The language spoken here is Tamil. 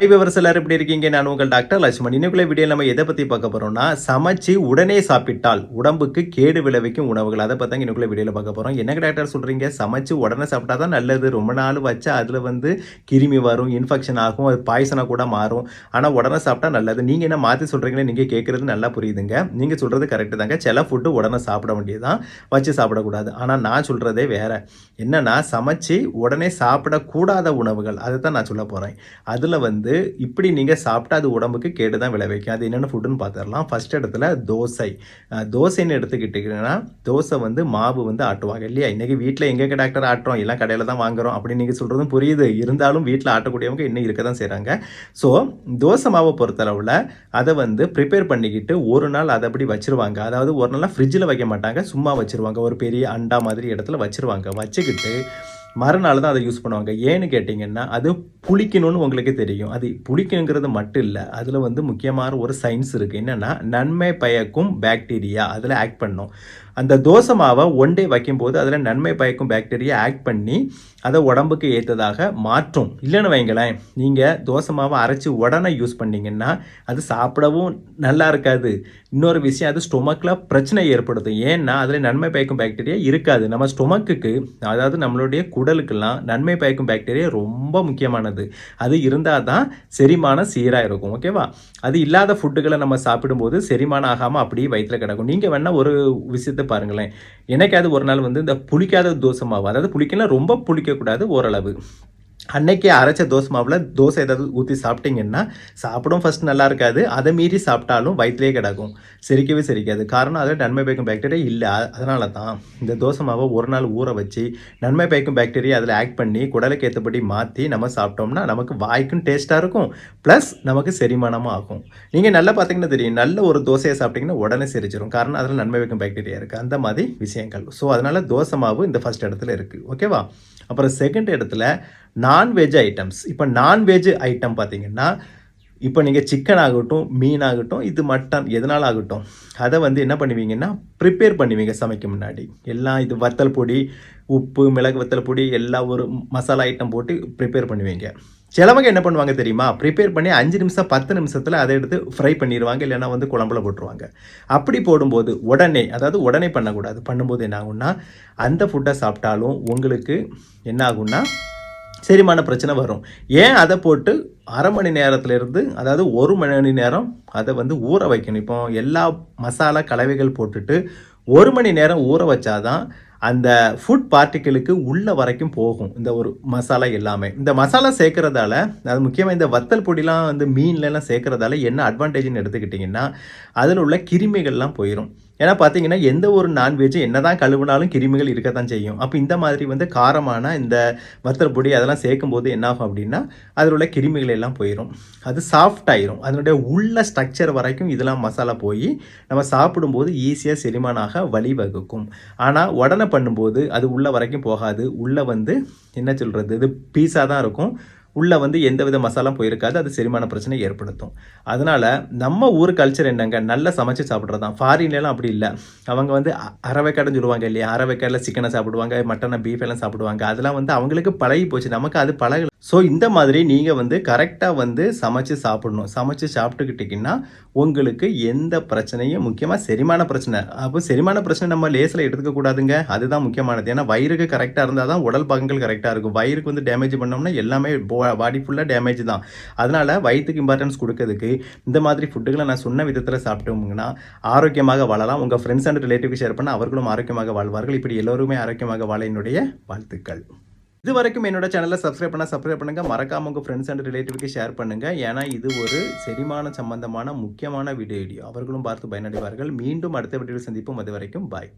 விவரம் எல்லாரும் எப்படி இருக்கீங்க? நான் உங்கள் டாக்டர் லட்சுமணன். இன்னைக்குள்ள வீடியோ நம்ம எதை பத்தி பார்க்க போறோம்னா, சமைச்சு உடனே சாப்பிட்டால் உடம்புக்கு கேடு விளைவிக்கும் உணவுகள். அதை பத்தி இன்னைக்குள்ள வீடியோல பார்க்க போறோம். என்னங்க டாக்டர் சொல்றீங்க? சமைச்சு உடனே சாப்பிட்டா தான் நல்லது. ரொம்ப நாள் வச்சா அதுல கிருமி வரும், இன்ஃபெக்ஷன் ஆகும், அது பாய்சனா கூட மாறும். ஆனா உடனே சாப்பிட்டா நல்லது. நீங்க என்ன மாத்தி சொல்றீங்களே? நீங்க கேட்கறது நல்லா புரியுதுங்க. நீங்க சொல்றது கரெக்ட் தாங்க. சில ஃபுட்டு உடனே சாப்பிட வேண்டியதுதான், வச்சு சாப்பிடக்கூடாது. ஆனா நான் சொல்றதே வேற. என்னன்னா, சமைச்சு உடனே சாப்பிடக்கூடாத உணவுகள் அதை தான் நான் சொல்ல போறேன். அதுல இப்படி நீங்கள் சாப்பிட்டா அது உடம்புக்கு கேடு தான் விளைவிக்கும். அது என்னென்ன ஃபுட்டுன்னு பார்த்துடலாம். ஃபர்ஸ்ட் இடத்துல தோசை. தோசைன்னு எடுத்துக்கிட்டிங்கன்னா, தோசை மாவு ஆட்டுவாங்க இல்லையா? இன்றைக்கி வீட்டில் எங்கே டாக்டர் ஆட்டுறோம், எல்லாம் கடையில் தான் வாங்குறோம் அப்படின்னு நீங்கள் சொல்கிறதும் புரியுது. இருந்தாலும் வீட்டில் ஆட்டக்கூடியவங்க இன்னும் இருக்க தான் செய்கிறாங்க. ஸோ தோசை மாவை பொறுத்தளவில் அதை ப்ரிப்பேர் பண்ணிக்கிட்டு ஒரு நாள் அதை அப்படி வச்சுருவாங்க. அதாவது ஒரு நாள் ஃப்ரிட்ஜில் வைக்க மாட்டாங்க, சும்மா வச்சுருவாங்க. ஒரு பெரிய அண்டா மாதிரி இடத்துல வச்சுருவாங்க. வச்சுக்கிட்டு மறுநாள் தான் அதை யூஸ் பண்ணுவாங்க. ஏன்னு கேட்டிங்கன்னா, அது புளிக்கணும்னு உங்களுக்கு தெரியும். அது புளிக்கணுங்கிறது மட்டும் இல்லை, அதில் முக்கியமான ஒரு சயின்ஸ் இருக்குது. என்னென்னா, நன்மை பயக்கும் பாக்டீரியா அதில் ஆக்ட் பண்ணும். அந்த தோசை மாவை ஒன் டே வைக்கும்போது அதில் நன்மை பயக்கும் பாக்டீரியா ஆக்ட் பண்ணி அதை உடம்புக்கு ஏற்றதாக மாற்றும். இல்லைன்னு வைங்களேன், நீங்கள் தோசை மாவை அரைச்சி உடனே யூஸ் பண்ணிங்கன்னா அது சாப்பிடவும் நல்லா இருக்காது. இன்னொரு விஷயம், அது ஸ்டொமக்கில் பிரச்சனை ஏற்படுத்தும். ஏன்னா அதில் நன்மை பயக்கும் பாக்டீரியா இருக்காது. நம்ம ஸ்டொமக்குக்கு, அதாவது நம்மளுடைய குடலுக்கெல்லாம் நன்மை பயக்கும் பாக்டீரியா ரொம்ப முக்கியமானது. அது இருந்தால் தான் செரிமானம் சீராக இருக்கும். ஓகேவா? அது இல்லாத ஃபுட்டுகளை நம்ம சாப்பிடும்போது செரிமானம் ஆகாமல் அப்படியே வயிற்றில் கிடக்கும். நீங்கள் வேணால் ஒரு விஷயத்தை பாருங்களேன். எனக்காவது ஒரு நாள் இந்த புளிக்காத தோசை மாவு, அதாவது புளிக்கலாம், ரொம்ப புளிக்கக்கூடாது, ஓரளவு, அன்னைக்கே அரைச்ச தோசை மாவில் தோசை ஏதாவது ஊற்றி சாப்பிட்டீங்கன்னா சாப்பிடும் ஃபஸ்ட் நல்லா இருக்காது. அதை மீறி சாப்பிட்டாலும் வயிற்றுலேயே கிடக்கும், செரிக்கவே செரிக்காது. காரணம் அதில் நன்மை பயக்கும் பாக்டீரியா இல்லை. அதனால தான் இந்த தோசை மாவை ஒரு நாள் ஊற வச்சு நன்மை பயக்கும் பாக்டீரியா அதில் ஆக்ட் பண்ணி குடலுக்கு ஏற்றபடி மாற்றி நம்ம சாப்பிட்டோம்னா நமக்கு வாய்க்கும் டேஸ்ட்டாக இருக்கும், ப்ளஸ் நமக்கு செரிமானமும் ஆகும். நீங்கள் நல்லா பார்த்தீங்கன்னா தெரியும், நல்ல ஒரு தோசையை சாப்பிட்டிங்கன்னா உடனே செரிச்சிடும். காரணம் அதில் நன்மை பயக்கும் பாக்டீரியா இருக்குது. அந்த மாதிரி விஷயங்கள். ஸோ அதனால் தோசை மாவு இந்த ஃபஸ்ட் இடத்துல இருக்குது. ஓகேவா? அப்புறம் செகண்ட் இடத்துல நான்வெஜ் ஐட்டம்ஸ். இப்போ நான்வெஜ் ஐட்டம் பார்த்தீங்கன்னா, இப்போ நீங்கள் சிக்கன் ஆகட்டும், மீன் ஆகட்டும், இது மட்டன் எதனால் ஆகட்டும், அதை என்ன பண்ணுவீங்கன்னா ப்ரிப்பேர் பண்ணுவீங்க சமைக்க முன்னாடி. எல்லாம் இது வத்தல் பொடி, உப்பு, மிளகு வத்தல் பொடி, எல்லா ஒரு மசாலா ஐட்டம் போட்டு ப்ரிப்பேர் பண்ணுவீங்க. சிலவங்க என்ன பண்ணுவாங்க தெரியுமா? ப்ரிப்பேர் பண்ணி 5 நிமிஷம் 10 நிமிஷத்தில் அதை எடுத்து ஃப்ரை பண்ணிடுவாங்க, இல்லைன்னா குழம்புல போட்டுருவாங்க. அப்படி போடும்போது உடனே, அதாவது உடனே பண்ணக்கூடாது. பண்ணும்போது என்ன ஆகும்னா, அந்த ஃபுட்டை சாப்பிட்டாலும் உங்களுக்கு என்ன ஆகும்னா செரிமான பிரச்சனை வரும். ஏன் அதை போட்டு அரை மணி நேரத்துலேருந்து, அதாவது 1 மணி நேரம் அதை ஊற வைக்கணும். இப்போ எல்லா மசாலா கலவைகள் போட்டுட்டு 1 மணி நேரம் ஊற வச்சாதான் அந்த ஃபுட் பார்ட்டிகளுக்கு உள்ள வரைக்கும் போகும். இந்த ஒரு மசாலா எல்லாமே, இந்த மசாலா சேர்க்கறதால, அது முக்கியமாக இந்த வத்தல் பொடிலாம் மீன்லாம் சேர்க்கறதால என்ன அட்வான்டேஜ்னு எடுத்துக்கிட்டிங்கன்னா, அதில் உள்ள கிருமிகள்லாம் போயிடும். ஏன்னா பார்த்தீங்கன்னா, எந்த ஒரு நான்வெஜ் என்ன தான் கழுவினாலும் கிருமிகள் இருக்க தான் செய்யும். அப்போ இந்த மாதிரி காரமான இந்த வத்தல் பொடி அதெல்லாம் சேர்க்கும்போது என்னாகும் அப்படின்னா, அதில் உள்ள கிருமிகள் எல்லாம் போயிடும். அது சாஃப்ட் ஆயிரும். அதனுடைய உள்ள ஸ்ட்ரக்சர் வரைக்கும் இதெல்லாம் மசாலா போய் நம்ம சாப்பிடும்போது ஈஸியாக செரிமானாக வழிவகுக்கும். ஆனால் உடனே பண்ணும்போது அது உள்ள வரைக்கும் போகாது. உள்ளே என்ன சொல்கிறது, இது பீஸாக தான் இருக்கும். உள்ளே எந்தவித மசாலாம் போயிருக்காது. அது செரிமான பிரச்சனை ஏற்படுத்தும். அதனால் நம்ம ஊர் கல்ச்சர் என்னங்க, நல்லா சமைச்சு சாப்பிட்றது தான். ஃபாரின்லாம் அப்படி இல்லை. அவங்க அரவைக்காடுன்னு சொல்லுவாங்க இல்லையா? அரவைக்காடில் சிக்கனை சாப்பிடுவாங்க, மட்டனை, பீஃப் எல்லாம் சாப்பிடுவாங்க. அதெல்லாம் அவங்களுக்கு பழகி போச்சு, நமக்கு அது பழகல. ஸோ இந்த மாதிரி நீங்கள் கரெக்டாக சமைச்சு சாப்பிடணும். சமைச்சு சாப்பிட்டுக்கிட்டிங்கன்னா உங்களுக்கு எந்த பிரச்சனையும், முக்கியமாக செரிமான பிரச்சனை, அப்போ செரிமான பிரச்சனை நம்ம லேசில் எடுத்துக்கக்கூடாதுங்க. அதுதான் முக்கியமானது. ஏன்னா வயிறுக்கு கரெக்டாக இருந்தால் தான் உடல் பாகங்கள் கரெக்டாக இருக்கும். வயிறுக்கு டேமேஜ் பண்ணோம்னா எல்லாமே பாடி ஃபுல்லாக டேமேஜ் தான். அதனால் வயிற்றுக்கு இம்பார்ட்டன்ஸ் கொடுக்கறதுக்கு இந்த மாதிரி ஃபுட்டுகளை நான் சொன்ன விதத்தில் சாப்பிட்டோம்னா ஆரோக்கியமாக வாழலாம். உங்கள் ஃப்ரெண்ட்ஸ் அண்ட் ரிலேட்டிவ்க்கு ஷேர் பண்ணால் அவர்களும் ஆரோக்கியமாக வாழ்வார்கள். இப்படி எல்லோருமே ஆரோக்கியமாக வாழ என்னுடைய வாழ்த்துக்கள். இது வரைக்கும் என்னோட சேனலை சப்ஸ்கிரைப் பண்ணுங்க. மறக்காம உங்கள் ஃப்ரெண்ட்ஸ் அண்ட் ரிலேட்டிவ்க்கு ஷேர் பண்ணுங்க. ஏன்னா இது ஒரு செரிமான சம்பந்தமான முக்கியமான வீடியோ. அவர்களும் பார்த்து பயனடைவார்கள். மீண்டும் அடுத்த வீடியோவில் சந்திப்போம். அது வரைக்கும் பாய்.